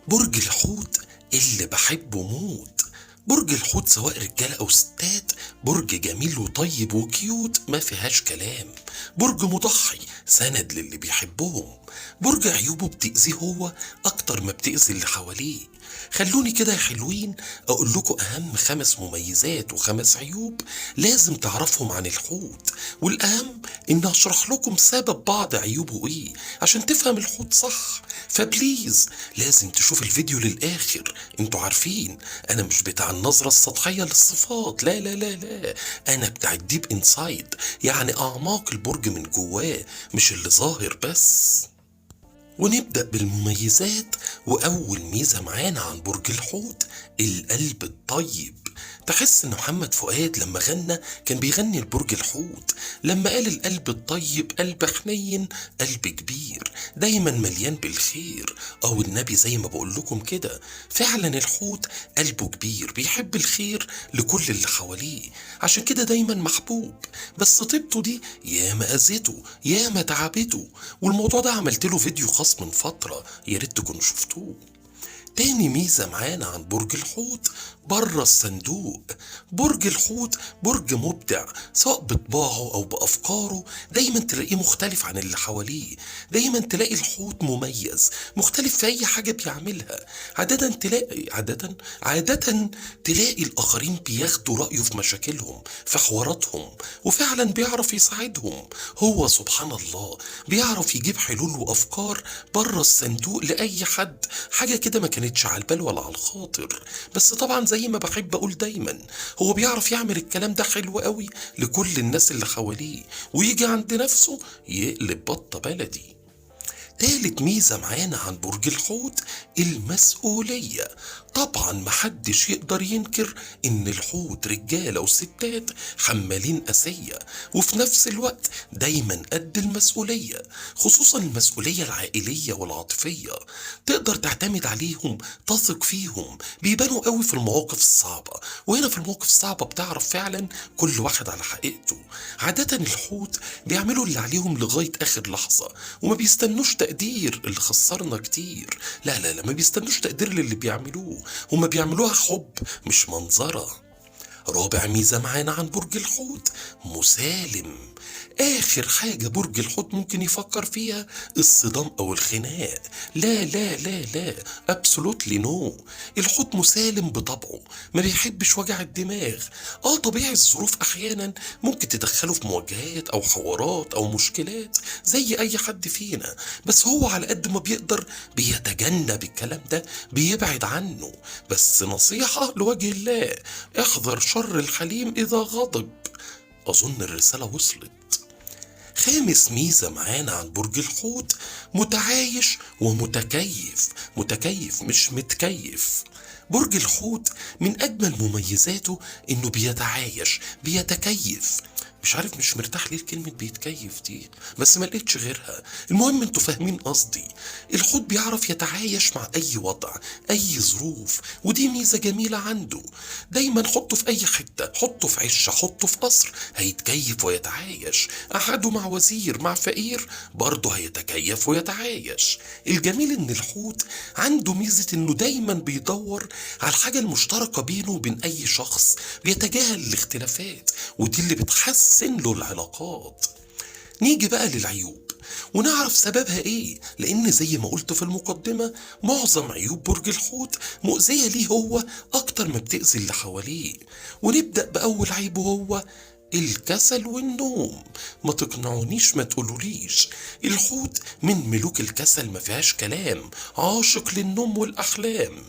برج الحوت اللي بحبه موت. برج الحوت سواء رجالة أو ستات برج جميل وطيب وكيوت ما فيهاش كلام. برج مضحي سند للي بيحبهم. برج عيوبه بتأذيه هو أكتر ما بتأذي اللي حواليه. خلوني كده يا حلوين أقول لكم أهم 5 مميزات و5 عيوب لازم تعرفهم عن الحوت، والأهم إن أشرح لكم سبب بعض عيوبه إيه عشان تفهم الحوت صح. فبليز لازم تشوف الفيديو للآخر. انتوا عارفين أنا مش بتاع النظرة السطحية للصفات، لا لا لا لا، أنا بتاع الديب إنسايد، يعني أعماق البرج من جواه مش اللي ظاهر بس. ونبدأ بالمميزات. وأول ميزة معانا عن برج الحوت القلب الطيب. تحس إن محمد فؤاد لما غنى كان بيغني لبرج الحوت لما قال القلب الطيب قلب حنين قلب كبير دايما مليان بالخير. أو النبي زي ما بقول لكم كده، فعلا الحوت قلبه كبير بيحب الخير لكل اللي حواليه، عشان كده دايما محبوب. بس طيبته دي ياما أذته ياما تعبته، والموضوع ده عملت له فيديو خاص من فترة، يا ريت تكونوا شفتوه. تاني ميزة معانا عن برج الحوت بره الصندوق. برج الحوت برج مبدع سواء بطباعه او بافكاره، دايما تلاقيه مختلف عن اللي حواليه. دايما تلاقي الحوت مميز مختلف في اي حاجة بيعملها. عادة تلاقي الاخرين بياخدوا رأيه في مشاكلهم في حواراتهم، وفعلا بيعرف يساعدهم. هو سبحان الله بيعرف يجيب حلول وافكار بره الصندوق لاي حد، حاجة كده ما كانتش على البال ولا على الخاطر. بس طبعا زي ما بحب اقول دايما، هو بيعرف يعمل الكلام ده حلو قوي لكل الناس اللي حواليه، ويجي عند نفسه يقلب بطة بلدي. تالت ميزة معانا عن برج الحوت المسؤولية. طبعا محدش يقدر ينكر ان الحوت رجالة وستات حمالين قاسية، وفي نفس الوقت دايما قد المسؤولية، خصوصا المسؤولية العائلية والعاطفية. تقدر تعتمد عليهم تثق فيهم، بيبانوا قوي في المواقف الصعبة، وهنا في المواقف الصعبة بتعرف فعلا كل واحد على حقيقته. عادة الحوت بيعملوا اللي عليهم لغاية آخر لحظة، وما بيستنوش تقدير اللي خسرنا كتير. لا لا لا، ما بيستنوش تقدير للي بيعملوه، هما بيعملوها حب مش منظرة. رابع ميزة معانا عن برج الحوت مسالم. آخر حاجة برج الحوت ممكن يفكر فيها الصدام أو الخناق. لا لا لا لا، absolutely no. الحوت مسالم بطبعه، ما بيحبش وجع الدماغ. طبيعي الظروف أحيانا ممكن تدخله في مواجهات أو حوارات أو مشكلات زي أي حد فينا، بس هو على قد ما بيقدر بيتجنب الكلام ده، بيبعد عنه. بس نصيحة لوجه الله، احذر شر الحليم إذا غضب. أظن الرسالة وصلت. خامس ميزة معانا عن برج الحوت متعايش ومتكيف. متكيف مش متكيف. برج الحوت من أجمل مميزاته إنه بيتعايش بيتكيف. مش عارف مش مرتاح ليه كلمة بيتكيف دي، بس ما لقيتش غيرها. المهم انتوا فاهمين قصدي. الحوت بيعرف يتعايش مع اي وضع اي ظروف، ودي ميزة جميلة عنده. دايما حطه في اي حتة، حطه في عشة حطه في قصر، هيتكيف ويتعايش. قعده مع وزير مع فقير برضه هيتكيف ويتعايش. الجميل ان الحوت عنده ميزة انه دايما بيدور على الحاجة المشتركة بينه وبين اي شخص، بيتجاهل الاختلافات، ودي اللي بتحسن له العلاقات. نيجي بقى للعيوب ونعرف سببها ايه، لان زي ما قلت في المقدمة معظم عيوب برج الحوت مؤذية ليه هو اكتر ما بتأذي اللي حواليه. ونبدأ بأول عيب وهو الكسل والنوم. ما تقنعونيش ما تقولوليش، الحوت من ملوك الكسل ما فيهاش كلام، عاشق للنوم والأحلام.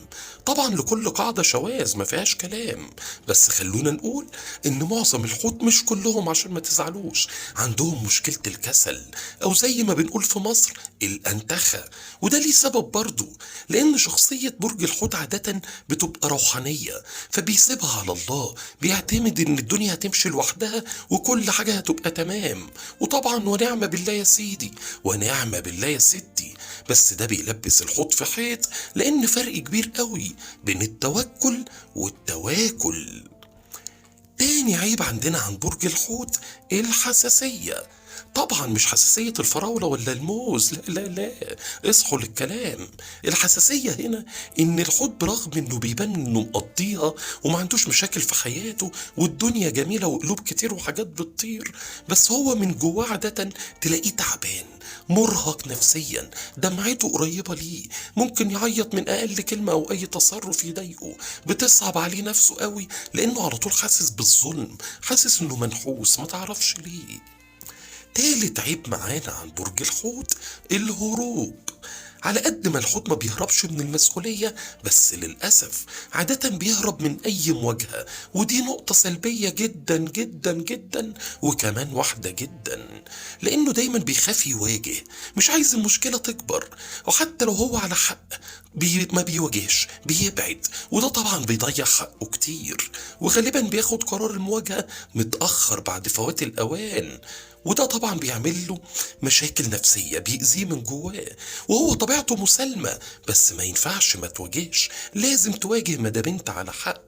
طبعا لكل قاعدة شواذ ما فيهاش كلام، بس خلونا نقول ان معظم الحوت مش كلهم عشان ما تزعلوش عندهم مشكلة الكسل، او زي ما بنقول في مصر الانتخة. وده ليه سبب برضو، لان شخصية برج الحوت عادة بتبقى روحانية، فبيسيبها على الله، بيعتمد ان الدنيا هتمشي لوحدها وكل حاجة هتبقى تمام. وطبعا ونعم بالله يا سيدي ونعم بالله يا ستي، بس ده بيلبس الحوت في حيط، لان فرق كبير قوي بين التوكل والتواكل. تاني عيب عندنا عن برج الحوت الحساسية. طبعا مش حساسية الفراولة ولا الموز، لا لا لا، اصحوا للكلام. الحساسية هنا ان الحوت برغم انه بيبان انه مقضيها وما عندوش مشاكل في حياته والدنيا جميلة وقلوب كتير وحاجات بتطير، بس هو من جواه عادة تلاقيه تعبان، مرهق نفسيا، دمعته قريبة ليه، ممكن يعيط من أقل كلمة أو أي تصرف يضايقه، بتصعب عليه نفسه قوي لأنه على طول حاسس بالظلم، حاسس إنه منحوس ما تعرفش ليه. تالت عيب معانا عن برج الحوت: الهروب. على قد ما الحوت ما بيهربش من المسؤولية، بس للأسف عادة بيهرب من أي مواجهة، ودي نقطة سلبية جدا جدا جدا، وكمان واحدة جدا، لأنه دايما بيخاف يواجه، مش عايز المشكلة تكبر، وحتى لو هو على حق ما بيواجهش، بيبعد، وده طبعا بيضيع حقه كتير، وغالبا بياخد قرار المواجهة متأخر بعد فوات الأوان، وده طبعا بيعمل له مشاكل نفسية، بيأذيه من جواه، وهو طبيعته مسالمة، بس ما ينفعش ما تواجهش، لازم تواجه ما دام انت على حق.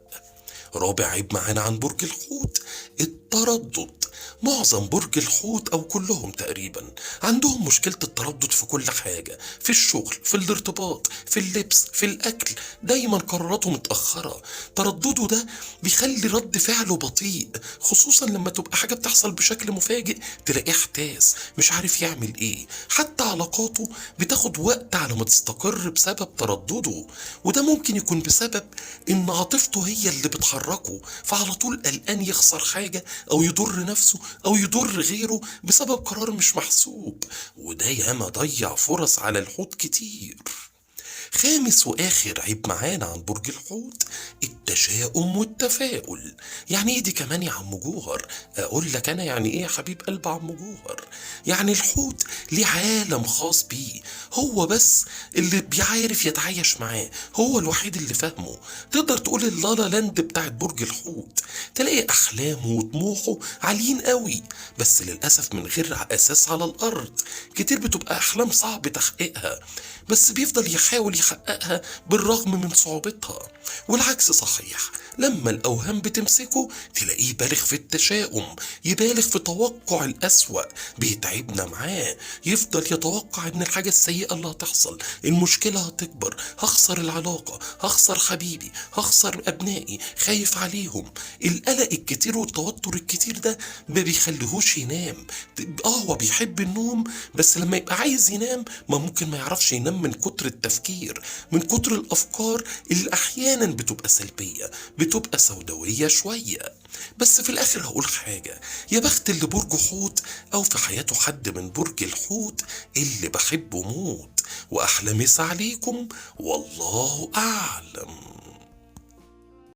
رابع عيب معانا عن برج الحوت: التردد. معظم برج الحوت او كلهم تقريبا عندهم مشكلة التردد في كل حاجة، في الشغل، في الارتباط، في اللبس، في الاكل، دايما قراراته متأخرة. تردده ده بيخلي رد فعله بطيء، خصوصا لما تبقى حاجة بتحصل بشكل مفاجئ تلاقيه احتاس مش عارف يعمل ايه. حتى علاقاته بتاخد وقت على ما تستقر بسبب تردده، وده ممكن يكون بسبب ان عاطفته هي اللي بتحركه، فعلى طول قلقان يخسر حاجة او يضر نفسه او يضر غيره بسبب قرار مش محسوب، وده ياما ضيع فرص على الحوت كتير. خامس واخر عيب معانا عن برج الحوت: التشاؤم والتفاؤل. يعني ايه دي كمان يا عم جوهر؟ اقول لك انا يعني ايه يا حبيب قلب عم جوهر. يعني الحوت ليه عالم خاص بيه، هو بس اللي بيعرف يتعايش معاه، هو الوحيد اللي فاهمه. تقدر تقول اللالا لاند بتاعت برج الحوت، تلاقي احلامه وطموحه عاليين قوي، بس للاسف من غير اساس على الارض، كتير بتبقى احلام صعب تحقيقها، بس بيفضل يحاول يحققها بالرغم من صعوبتها. والعكس صحيح، لما الأوهام بتمسكه تلاقيه بالغ في التشاؤم، يبالغ في توقع الأسوأ، بيتعبنا معاه، يفضل يتوقع ان الحاجة السيئة اللي هتحصل، المشكلة هتكبر، هخسر العلاقة، هخسر حبيبي، هخسر أبنائي، خايف عليهم. القلق الكتير والتوتر الكتير ده ما بيخليهوش ينام. هو بيحب النوم، بس لما يبقى عايز ينام ما ممكن ما يعرفش ينام من كتر التفكير، من كتر الأفكار اللي أحيانا بتبقى سلبية، بتبقى سوداوية شوية. بس في الآخر هقول حاجة: يا بخت اللي برجه حوت أو في حياته حد من برج الحوت اللي بحبه موت. وأحلى مسا عليكم، والله أعلم.